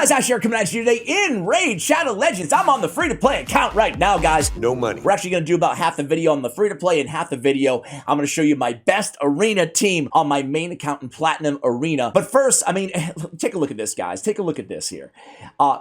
guys, Ash here coming at you today in Raid Shadow Legends. I'm on the free-to-play account right now, guys. No money. We're actually going to do about half the video on the free-to-play and half the video I'm going to show you my best arena team on my main account in Platinum Arena. But first, I mean, take a look at this, guys. Take a look at this here.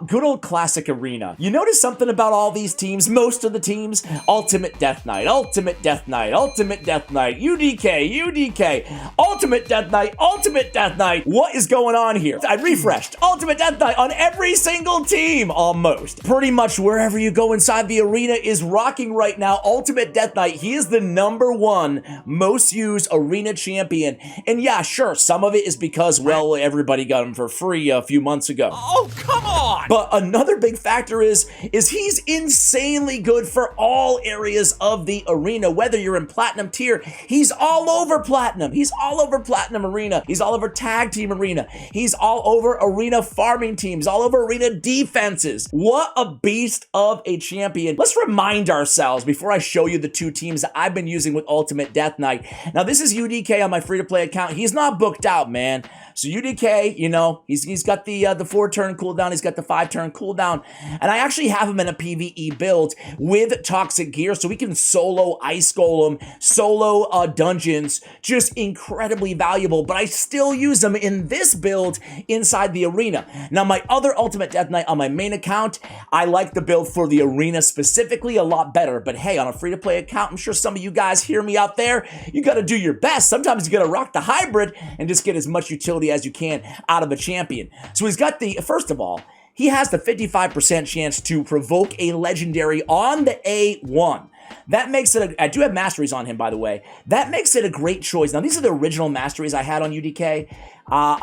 Good old classic arena. You notice something about all these teams? Most of the teams, Ultimate Death Knight, Ultimate Death Knight, Ultimate Death Knight, UDK, Ultimate Death Knight, Ultimate Death Knight. What is going on here? I refreshed. Ultimate Death Knight on every single team, almost. Pretty much wherever you go inside the arena is rocking right now. Ultimate Death Knight, he is the #1 most used arena champion. And yeah, sure, some of it is because, well, everybody got him for free a few months ago. Oh, come on! But another big factor is he's insanely good for all areas of the arena. Whether you're in Platinum tier, he's all over Platinum. He's all over Platinum Arena. He's all over Tag Team Arena. He's all over arena farming teams, all over arena defenses. What a beast of a champion. Let's remind ourselves before I show you the two teams that I've been using with Ultimate Death Knight. Now, this is UDK on my free-to-play account. He's not booked out, man. So UDK, you know, he's got the 4-turn cooldown, he's got the 5-turn cooldown, and I actually have him in a PvE build with Toxic Gear, so we can solo Ice Golem, solo dungeons, just incredibly valuable, but I still use them in this build inside the arena. Now, my other Ultimate Death Knight on my main account, I like the build for the arena specifically a lot better, but hey, on a free-to-play account, I'm sure some of you guys hear me out there, you gotta do your best. Sometimes you gotta rock the hybrid and just get as much utility as you can out of a champion. So he's got the, first of all, he has the 55% chance to provoke a legendary on the A1. That makes it I do have masteries on him, by the way. That makes it a great choice. Now, these are the original masteries I had on UDK.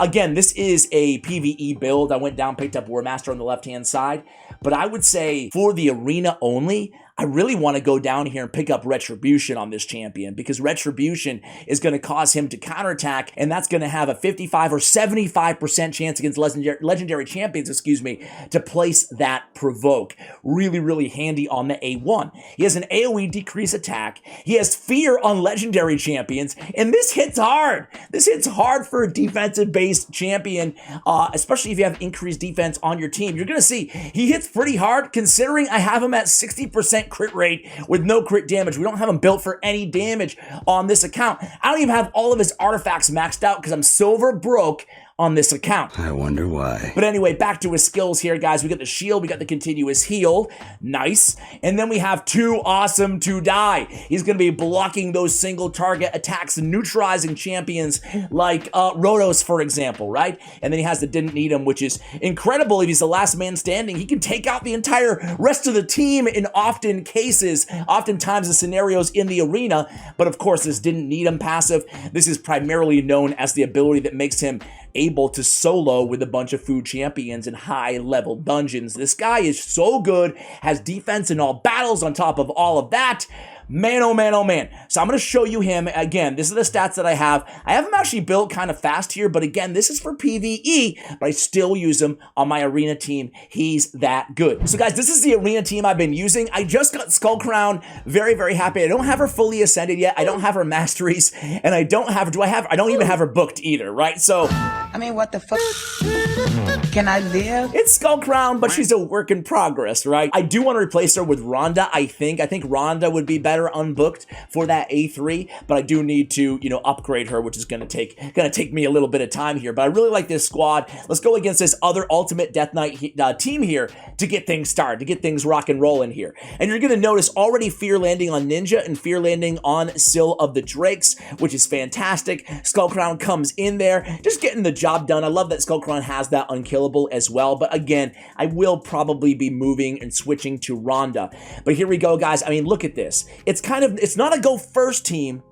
Again, this is a PvE build. I went down, picked up War Master on the left-hand side. But I would say for the arena only, I really want to go down here and pick up Retribution on this champion, because Retribution is going to cause him to counterattack, and that's going to have a 55 or 75% chance against legendary champions, to place that provoke. Really, really handy on the A1. He has an AoE decrease attack. He has fear on legendary champions, and this hits hard. This hits hard for a defensive-based champion, especially if you have increased defense on your team. You're going to see he hits pretty hard, considering I have him at 60% crit rate with no crit damage. We don't have him built for any damage on this account. I don't even have all of his artifacts maxed out because I'm silver broke on this account. I wonder why. But anyway, back to his skills here, guys. We got the shield, we got the continuous heal. Nice. And then we have too awesome to die. He's going to be blocking those single target attacks and neutralizing champions like Rotos, for example, right? And then he has the didn't need him, which is incredible. If he's the last man standing, he can take out the entire rest of the team in oftentimes the scenarios in the arena. But of course, this didn't need him passive. This is primarily known as the ability that makes him able to solo with a bunch of food champions in high-level dungeons. This guy is so good, has defense in all battles on top of all of that. Man, oh man, oh man. So I'm going to show you him. Again, this is the stats that I have. I have him actually built kind of fast here, but again, this is for PvE, but I still use him on my arena team. He's that good. So guys, this is the arena team I've been using. I just got Skull Crown. Very, very happy. I don't have her fully ascended yet. I don't have her masteries, and I don't even have her booked either, right? So, I mean, what the fuck? Can I live? It's Skull Crown, but she's a work in progress, right? I do want to replace her with Rhonda, I think. I think Rhonda would be better unbooked for that A3, but I do need to, you know, upgrade her, which is gonna take me a little bit of time here. But I really like this squad. Let's go against this other Ultimate Death Knight team here to get things started, to get things rock and rolling here. And you're gonna notice already fear landing on Ninja and fear landing on Sill of the Drakes, which is fantastic. Skull Crown comes in there, just getting the job done. I love that Skull Crown has that unkillable as well, but again, I will probably be moving and switching to Rhonda. But here we go, guys. I mean, look at this. It's not a go first team,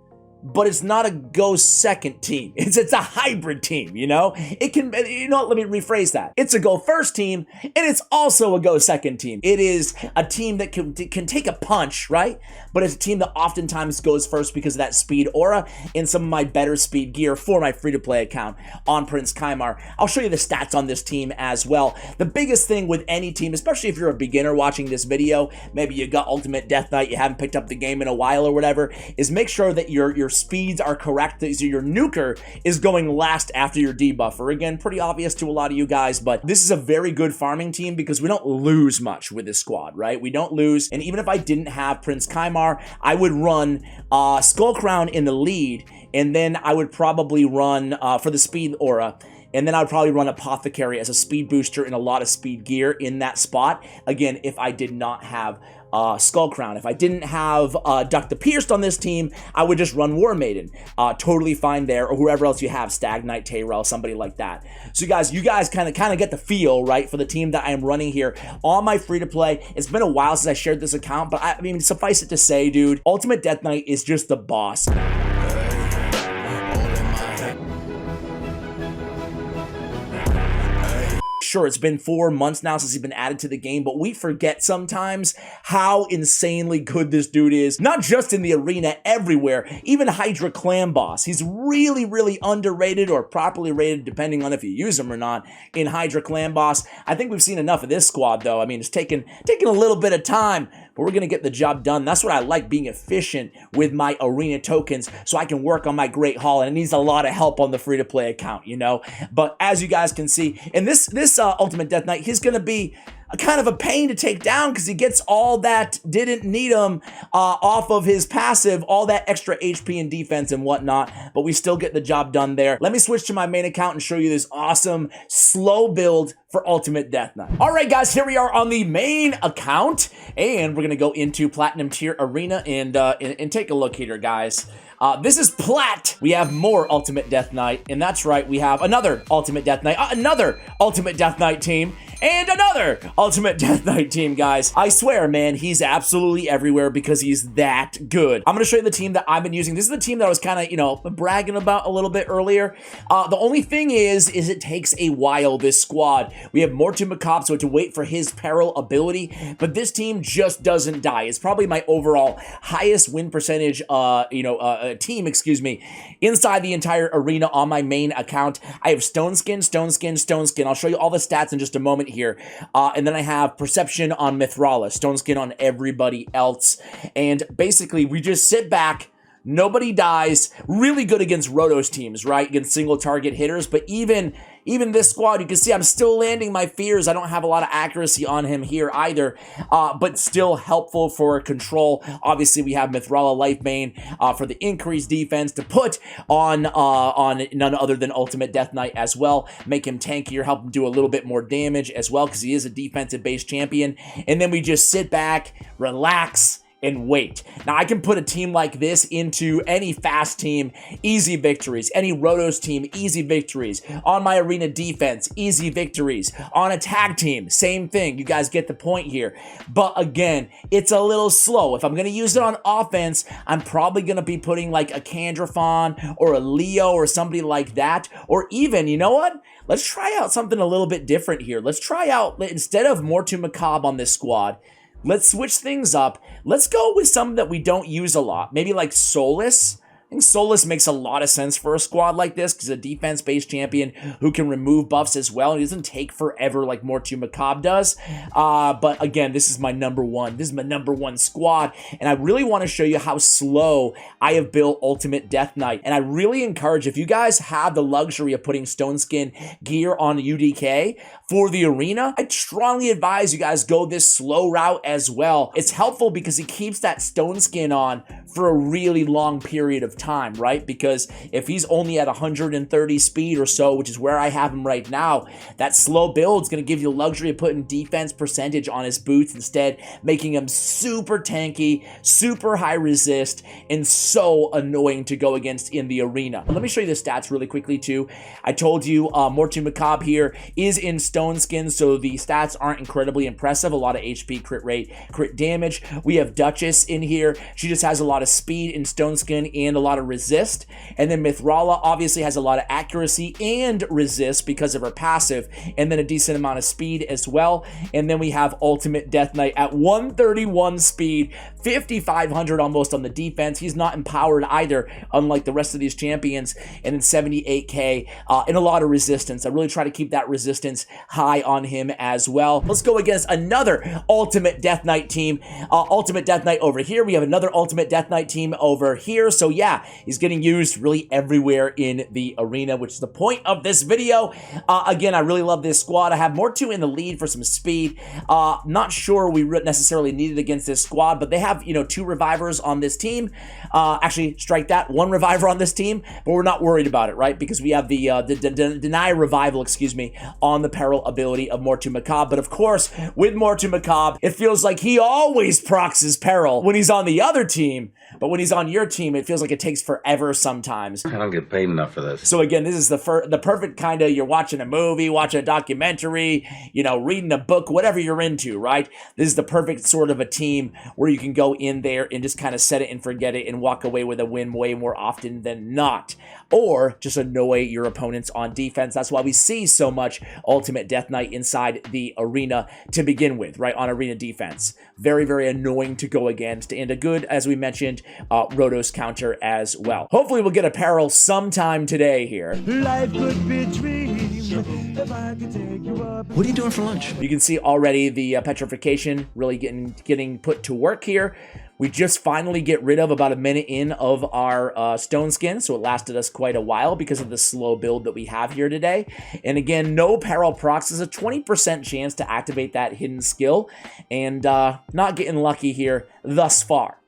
but it's not a go second team. It's a hybrid team, you know? It can, you know, let me rephrase that. It's a go first team, and it's also a go second team. It is a team that can take a punch, right? But it's a team that oftentimes goes first because of that speed aura and some of my better speed gear for my free-to-play account on Prince Kymar. I'll show you the stats on this team as well. The biggest thing with any team, especially if you're a beginner watching this video, maybe you got Ultimate Death Knight, you haven't picked up the game in a while or whatever, is make sure that your speeds are correct. So your nuker is going last after your debuffer. Again, pretty obvious to a lot of you guys, but this is a very good farming team because we don't lose much with this squad, right? We don't lose, and even if I didn't have Prince Kymar, I would run Skullcrown in the lead, and then I would probably run for the speed aura. And then I would probably run Apothecary as a speed booster and a lot of speed gear in that spot. Again, if I did not have Skullcrown. If I didn't have Duck the Pierced on this team, I would just run War Maiden. Totally fine there, or whoever else you have, Stag Knight, Tayrell, somebody like that. So you guys kind of get the feel, right, for the team that I am running here on my free-to-play. It's been a while since I shared this account, but I mean, suffice it to say, dude, Ultimate Death Knight is just the boss. Sure, it's been 4 months now since he's been added to the game, but we forget sometimes how insanely good this dude is. Not just in the arena, everywhere. Even Hydra Clan Boss. He's really, really underrated or properly rated, depending on if you use him or not, in Hydra Clan Boss. I think we've seen enough of this squad, though. I mean, it's taken a little bit of time, but we're going to get the job done. That's what I like, being efficient with my arena tokens so I can work on my Great Hall, and it needs a lot of help on the free-to-play account, you know? But as you guys can see, in this Ultimate Death Knight, he's going to be a kind of a pain to take down because he gets all that didn't need him off of his passive, all that extra HP and defense and whatnot, but we still get the job done there. Let me switch to my main account and show you this awesome slow build for Ultimate Death Knight. All right, guys, here we are on the main account, and we're going to go into Platinum Tier Arena and take a look here, guys. This is Plat. We have more Ultimate Death Knight, and that's right, we have another Ultimate Death Knight, another Ultimate Death Knight team, and another Ultimate Death Knight team, guys. I swear, man, he's absolutely everywhere because he's that good. I'm going to show you the team that I've been using. This is the team that I was kind of, you know, bragging about a little bit earlier. The only thing is it takes a while, this squad. We have Mortu Macabre, so we have to wait for his peril ability, but this team just doesn't die. It's probably my overall highest win percentage, team, excuse me, inside the entire arena on my main account. I have Stone Skin. I'll show you all the stats in just a moment here. And then I have Perception on Mithrala, Stone Skin on everybody else. And basically, we just sit back. Nobody dies. Really good against Rotos teams, right? Against single target hitters. But even this squad, you can see I'm still landing my fears. I don't have a lot of accuracy on him here either, but still helpful for control. Obviously, we have Mithrala Lifebane for the increased defense to put on none other than Ultimate Death Knight as well. Make him tankier, help him do a little bit more damage as well because he is a defensive-based champion. And then we just sit back, relax, and wait. Now, I can put a team like this into any fast team, easy victories. Any Rotos team, easy victories. On my arena defense, easy victories. On a tag team, same thing. You guys get the point here. But again, it's a little slow. If I'm going to use it on offense, I'm probably going to be putting like a Candrafon or a Leo or somebody like that. Or even, you know what? Let's try out something a little bit different here. Let's try out, instead of Mortu Macabre on this squad, let's switch things up. Let's go with some that we don't use a lot. Maybe like Solus. I think Solus makes a lot of sense for a squad like this because a defense-based champion who can remove buffs as well. He doesn't take forever like Mortu Macabre does. But again, this is my number one. This is my number one squad. And I really want to show you how slow I have built Ultimate Death Knight. And I really encourage, if you guys have the luxury of putting Stone Skin gear on UDK for the arena, I strongly advise you guys go this slow route as well. It's helpful because it keeps that Stone Skin on for a really long period of time, right? Because if he's only at 130 speed or so, which is where I have him right now, that slow build is going to give you the luxury of putting defense percentage on his boots instead, making him super tanky, super high resist, and so annoying to go against in the arena. Let me show you the stats really quickly too. I told you Mortu Macabre here is in Stone Skin, so the stats aren't incredibly impressive. A lot of HP, crit rate, crit damage. We have Duchess in here. She just has a lot of speed in Stone Skin and a lot of resist. And then Mithrala obviously has a lot of accuracy and resist because of her passive, and then a decent amount of speed as well. And then we have Ultimate Death Knight at 131 speed, 5,500 almost on the defense. He's not empowered either, unlike the rest of these champions. And then 78k and a lot of resistance. I really try to keep that resistance high on him as well. Let's go against another Ultimate Death Knight team. Ultimate Death Knight over here. We have another Ultimate Death Knight team over here. So yeah, yeah, he's getting used really everywhere in the arena, which is the point of this video. Again, I really love this squad. I have Mortu in the lead for some speed. Not sure we necessarily need it against this squad, but they have, you know, 2 revivers on this team. Actually, strike that, 1 reviver on this team, but we're not worried about it, right? Because we have the deny revival, excuse me, on the peril ability of Mortu Macabre. But of course, with Mortu Macabre, it feels like he always procs his peril when he's on the other team, but when he's on your team, it feels like it takes forever sometimes. I don't get paid enough for this. So again, this is the perfect kind of, you're watching a movie, watching a documentary, you know, reading a book, whatever you're into, right? This is the perfect sort of a team where you can go in there and just kind of set it and forget it and walk away with a win way more often than not. Or just annoy your opponents on defense. That's why we see so much Ultimate Death Knight inside the arena to begin with, right? On arena defense. Very, very annoying to go against, and a good, as we mentioned, Rotos counter as well. Hopefully we'll get a peril sometime today here. Life could be a dream if I could take you up. What are you doing for lunch? You can see already the petrification really getting put to work here. We just finally get rid of about a minute in of our stone skin, so it lasted us quite a while because of the slow build that we have here today. And again, no peril procs is a 20% chance to activate that hidden skill, and not getting lucky here thus far.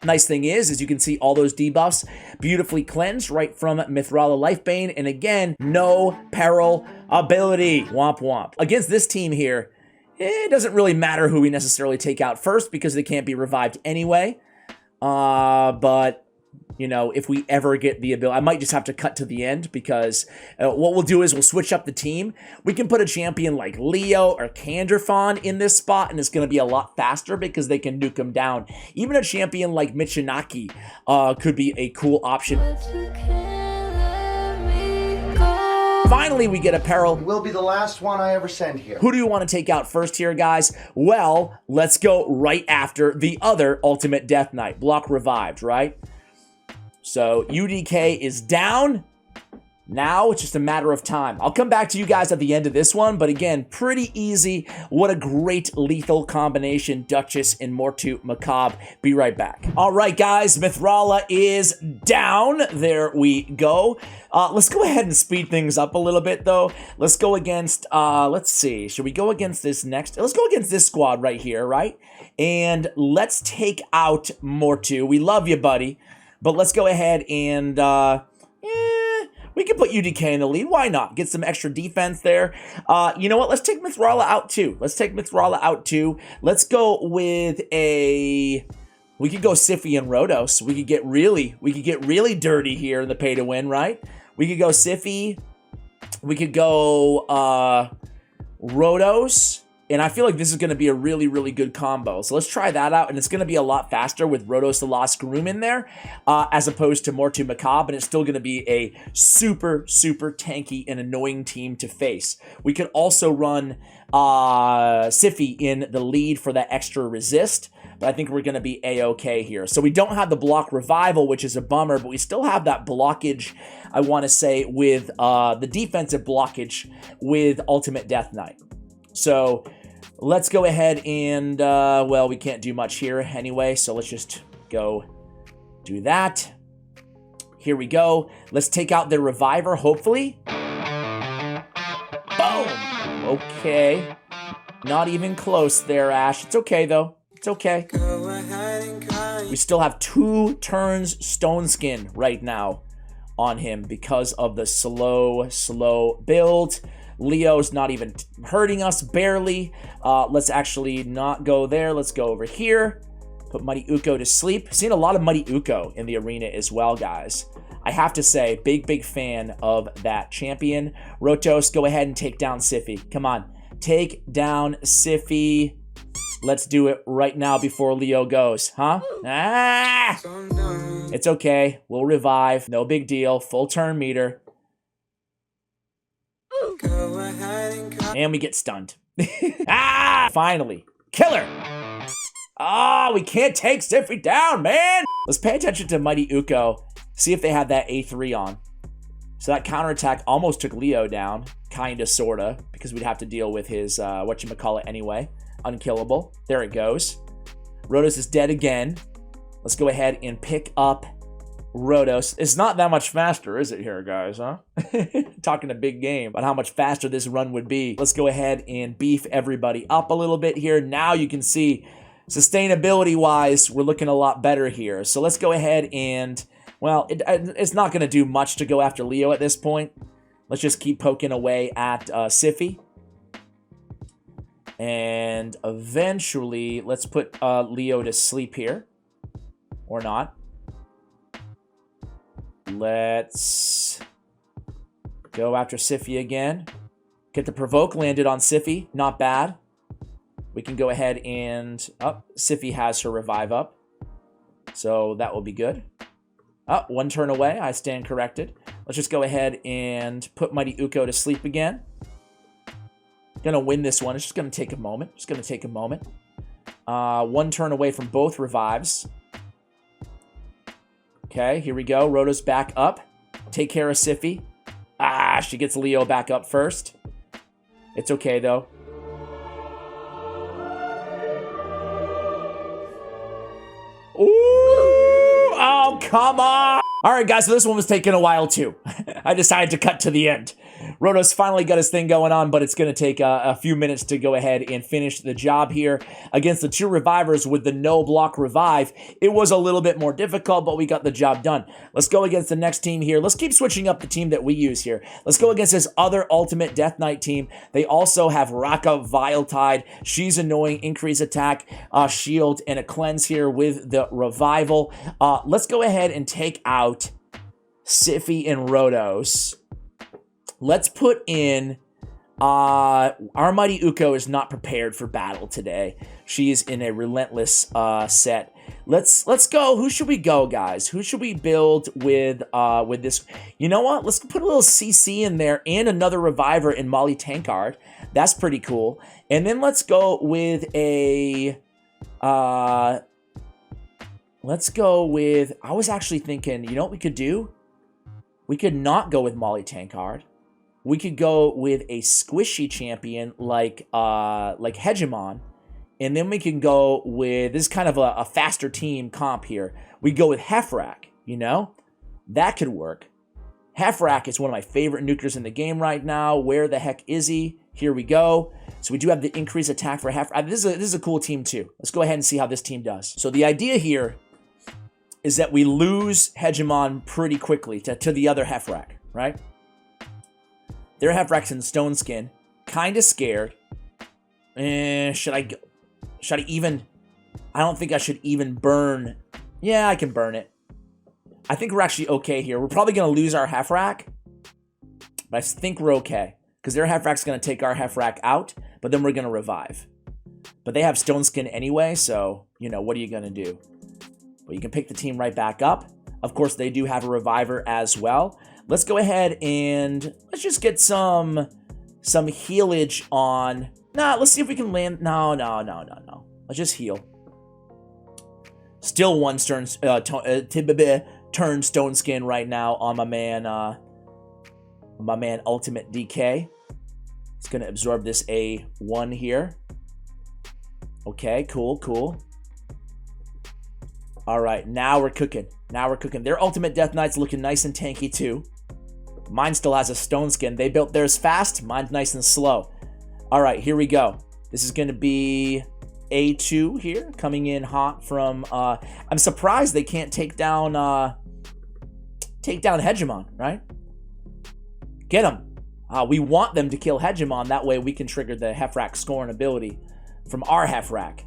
Nice thing is you can see all those debuffs beautifully cleansed right from Mithrala Lifebane, and again, no peril ability. Womp womp. Against this team here, it doesn't really matter who we necessarily take out first because they can't be revived anyway. But, you know, if we ever get the ability, I might just have to cut to the end because what we'll do is we'll switch up the team. We can put a champion like Leo or Kandrafon in this spot, and it's going to be a lot faster because they can nuke them down. Even a champion like Michinaki could be a cool option. Finally, we get a peril. Will be the last one I ever send here. Who do you want to take out first here, guys? Well, let's go right after the other Ultimate Death Knight. Block revived, right? So UDK is down. Now it's just a matter of time. I'll come back to you guys at the end of this one, but again, pretty easy. What a great lethal combination, Duchess and Mortu Macabre. Be right back. All right, guys, Mithrala is down. There we go. Let's go ahead and speed things up a little bit, though. Let's go against, let's see. Should we go against this next? Let's go against this squad right here, right? And let's take out Mortu. We love you, buddy. But let's go ahead and, we can put UDK in the lead. Why not? Get some extra defense there. You know what? Let's take Mithrala out too. Let's take Mithrala out too. Let's go with a... We could go Siphi and Rotos. We could get really dirty here in the pay to win, right? We could go Siphi. We could go Rotos. And I feel like this is going to be a really, really good combo. So let's try that out. And it's going to be a lot faster with Rotos the Lost Groom in there as opposed to Mortu Macabre. And it's still going to be a super, super tanky and annoying team to face. We could also run Siphi in the lead for that extra resist. But I think we're going to be A-okay here. So we don't have the block revival, which is a bummer. But we still have that blockage, I want to say, with the defensive blockage with Ultimate Death Knight. So let's go ahead and, well, we can't do much here anyway, so let's just go do that. Here we go. Let's take out their reviver, hopefully. Boom! Okay. Not even close there, Ash. It's okay, though. It's okay. We still have 2 turns Stone Skin right now on him because of the slow build. Leo's not even hurting us, barely. Let's actually not go there. Let's go over here. Put Muddy Uko to sleep. Seen a lot of Muddy Uko in the arena as well, guys. I have to say, big fan of that champion. Rotos, go ahead and take down Siphi. Come on. Take down Siphi. Let's do it right now before Leo goes, huh? Ah! It's okay. We'll revive. No big deal. Full turn meter. And we get stunned. Ah! Finally. Killer! Ah, we can't take Siphi down, man! Let's pay attention to Mighty Uko. See if they have that A3 on. So that counterattack almost took Leo down. Kinda, sorta. Because we'd have to deal with his, whatchamacallit anyway. Unkillable. There it goes. Rotos is dead again. Let's go ahead and pick up Rhodos. It's not that much faster, is it here, guys, huh? Talking a big game about how much faster this run would be. Let's go ahead and beef everybody up a little bit here. Now you can see sustainability-wise, we're looking a lot better here. So let's go ahead and, well, it's not going to do much to go after Leo at this point. Let's just keep poking away at Sify. And eventually, let's put Leo to sleep here. Or not. Let's go after Sify again. Get the provoke landed on Sify. Not bad. We can go ahead and... Sify has her revive up. So that will be good. One turn away. I stand corrected. Let's just go ahead and put Mighty Uko to sleep again. Gonna win this one. It's just gonna take a moment. One turn away from both revives. Okay, here we go. Rhodos back up. Take care of Sify. She gets Leo back up first. It's okay, though. Ooh! Oh, come on! All right, guys, so this one was taking a while, too. I decided to cut to the end. Rhodos finally got his thing going on, but it's going to take a few minutes to go ahead and finish the job here. Against the two revivers with the no block revive, it was a little bit more difficult, but we got the job done. Let's go against the next team here. Let's keep switching up the team that we use here. Let's go against this other Ultimate Death Knight team. They also have Raka Viletide. She's annoying. Increase attack, shield, and a cleanse here with the revival. Let's go ahead and take out Sify and Rhodos. Let's put in, our Mighty Uko is not prepared for battle today. She is in a relentless set. Let's go. Who should we go, guys? Who should we build with this? You know what? Let's put a little CC in there and another reviver in Molly Tankard. That's pretty cool. And then let's go with a, let's go with, I was actually thinking, you know what we could do? We could not go with Molly Tankard. We could go with a squishy champion like Hegemon, and then we can go with, this is kind of a faster team comp here. We go with Heffrack, you know? That could work. Heffrack is one of my favorite nukers in the game right now. Where the heck is he? Here we go. So we do have the increased attack for Heffrack. This is a cool team too. Let's go ahead and see how this team does. So the idea here is that we lose Hegemon pretty quickly to the other Heffrack, right? Their Heffrack's in Stone Skin. Kind of scared. Should I even... I don't think I should even burn... Yeah, I can burn it. I think we're actually okay here. We're probably going to lose our Heffrack. But I think we're okay. Because their Heffrack's going to take our Heffrack out. But then we're going to revive. But they have Stone Skin anyway. So, you know, what are you going to do? But you can pick the team right back up. Of course, they do have a reviver as well. Let's go ahead and let's just get some healage on. Nah, let's see if we can land. No. Let's just heal. Still one turn Stone Skin right now on my man Ultimate DK. It's gonna absorb this A1 here. Okay, cool. All right, now we're cooking. Their Ultimate Death Knight's looking nice and tanky too. Mine still has a Stone Skin. They built theirs fast. Mine's nice and slow. All right, here we go. This is going to be A2 here, coming in hot from... I'm surprised they can't take down Hegemon, right? Get him. We want them to kill Hegemon. That way we can trigger the Heffrack scoring ability from our Heffrack.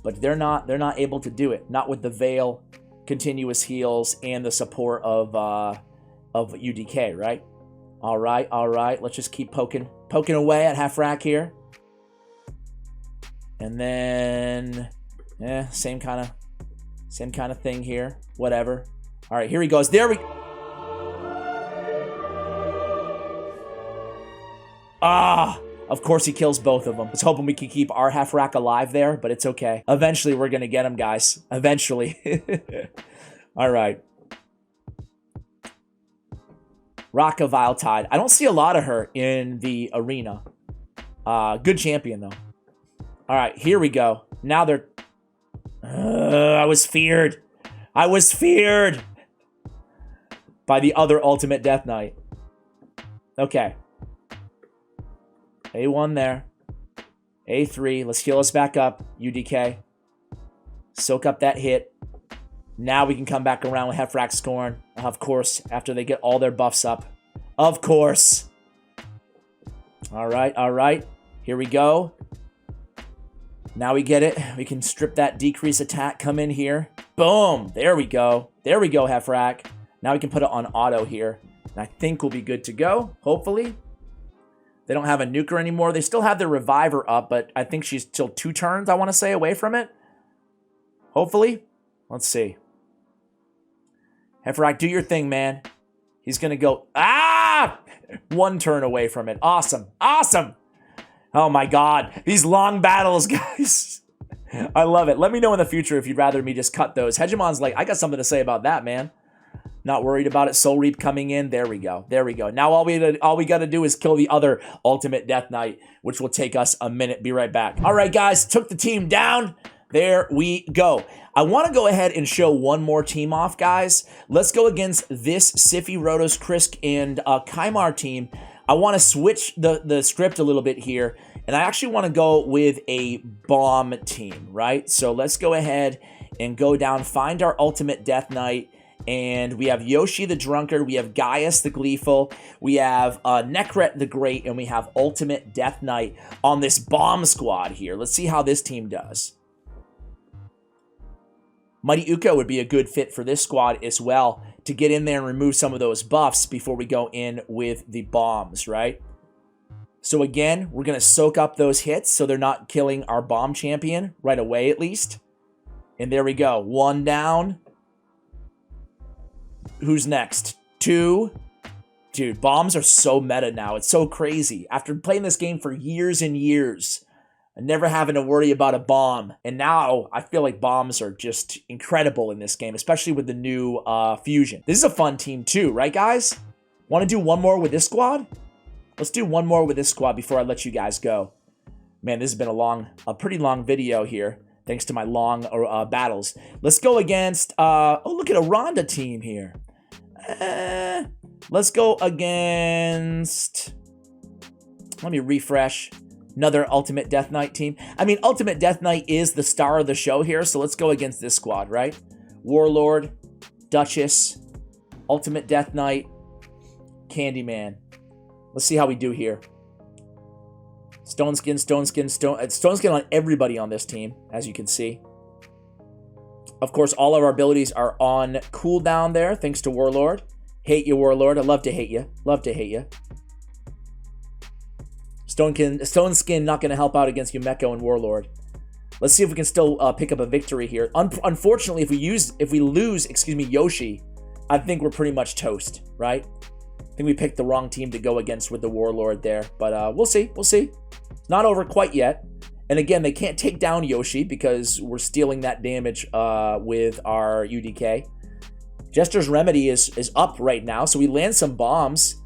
But they're not able to do it. Not with the Veil, continuous heals, and the support of UDK, right? All right. Let's just keep poking away at Heffrack here. And then, same kind of thing here. Whatever. All right, here he goes. There we... Of course he kills both of them. I was hoping we could keep our Heffrack alive there, but it's okay. Eventually we're going to get him, guys. Eventually. All right. Raka Viletide. I don't see a lot of her in the arena. Good champion, though. All right, here we go. Now they're... I was feared. by the other Ultimate Death Knight. Okay. A1 there. A3. Let's heal us back up. UDK. Soak up that hit. Now we can come back around with Heffrax Scorn. Of course, after they get all their buffs up. Of course. All right, all right. Here we go. Now we get it. We can strip that decrease attack, come in here. Boom. There we go. There we go, Heffrax. Now we can put it on auto here. And I think we'll be good to go, hopefully. They don't have a nuker anymore. They still have their reviver up, but I think she's still 2 turns, I want to say, away from it. Hopefully. Let's see. Heffrax, do your thing, man. He's going to go, 1 turn away from it. Awesome. Awesome. Oh my God. These long battles, guys. I love it. Let me know in the future if you'd rather me just cut those. Hegemon's like, I got something to say about that, man. Not worried about it. Soul Reap coming in. There we go. There we go. Now all we got to do is kill the other Ultimate Death Knight, which will take us a minute. Be right back. All right, guys. Took the team down. There we go. I want to go ahead and show one more team off, guys. Let's go against this Siphi, Rotos, Krisk, and Kymar team. I want to switch the script a little bit here, and I actually want to go with a bomb team, right? So let's go ahead and go down, find our Ultimate Death Knight, and we have Yoshi the Drunkard, we have Gaius the Gleeful, we have Nekret the Great, and we have Ultimate Death Knight on this bomb squad here. Let's see how this team does. Mighty Uko would be a good fit for this squad as well, to get in there and remove some of those buffs before we go in with the bombs, right? So again, we're going to soak up those hits so they're not killing our bomb champion right away at least. And there we go. 1 down. Who's next? 2. Dude, bombs are so meta now. It's so crazy. After playing this game for years and years, and never having to worry about a bomb. And now I feel like bombs are just incredible in this game, especially with the new fusion. This is a fun team too, right guys? Want to do one more with this squad? Let's do one more with this squad before I let you guys go. Man, this has been a pretty long video here, thanks to my long battles. Let's go against, oh, look at a Ronda team here. Let's go against, let me refresh. Another Ultimate Death Knight team. I mean, Ultimate Death Knight is the star of the show here, so let's go against this squad, right? Warlord, Duchess, Ultimate Death Knight, Candyman. Let's see how we do here. Stone Skin on everybody on this team, as you can see. Of course, all of our abilities are on cooldown there, thanks to Warlord. Hate you, Warlord. I love to hate you. Love to hate you. Stone Skin not going to help out against Yumeko and Warlord. Let's see if we can still pick up a victory here. Unfortunately, if we lose, Yoshi, I think we're pretty much toast, right? I think we picked the wrong team to go against with the Warlord there, but we'll see. We'll see. It's not over quite yet. And again, they can't take down Yoshi because we're stealing that damage with our UDK. Jester's Remedy is up right now, so we land some bombs.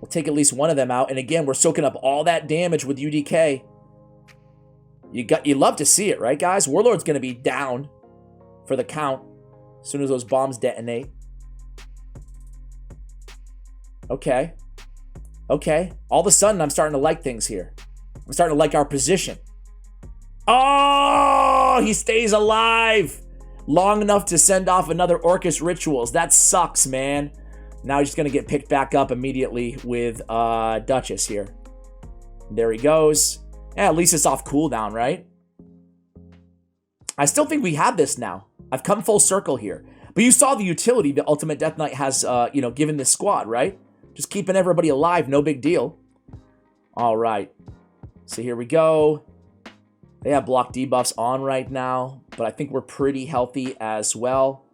We'll take at least one of them out. And again, we're soaking up all that damage with UDK. You love to see it, right, guys? Warlord's going to be down for the count as soon as those bombs detonate. Okay. Okay. All of a sudden, I'm starting to like things here. I'm starting to like our position. Oh, he stays alive long enough to send off another Orcus Rituals. That sucks, man. Now he's just going to get picked back up immediately with Duchess here. There he goes. Yeah, at least it's off cooldown, right? I still think we have this now. I've come full circle here. But you saw the utility that Ultimate Death Knight has, given this squad, right? Just keeping everybody alive, no big deal. All right. So here we go. They have block debuffs on right now, but I think we're pretty healthy as well.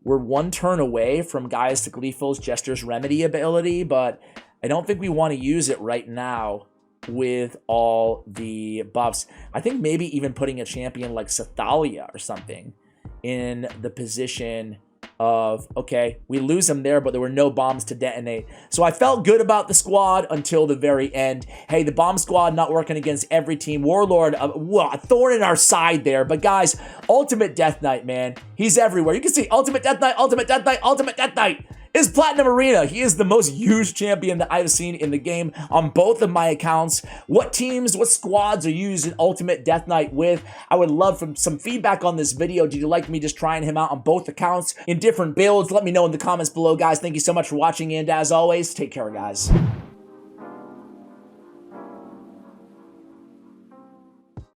We're 1 turn away from Gaius the Gleeful's Jester's Remedy ability, but I don't think we want to use it right now with all the buffs. I think maybe even putting a champion like Sathalia or something in the position of, okay, we lose him there, but there were no bombs to detonate. So I felt good about the squad until the very end. Hey, the bomb squad not working against every team. Warlord, a thorn in our side there. But guys, Ultimate Death Knight, man, he's everywhere. You can see Ultimate Death Knight, Ultimate Death Knight, Ultimate Death Knight is Platinum Arena. He is the most used champion that I've seen in the game on both of my accounts. What teams, what squads are you using Ultimate Death Knight with? I would love some feedback on this video. Did you like me just trying him out on both accounts in different builds? Let me know in the comments below, guys. Thank you so much for watching, and as always, take care, guys.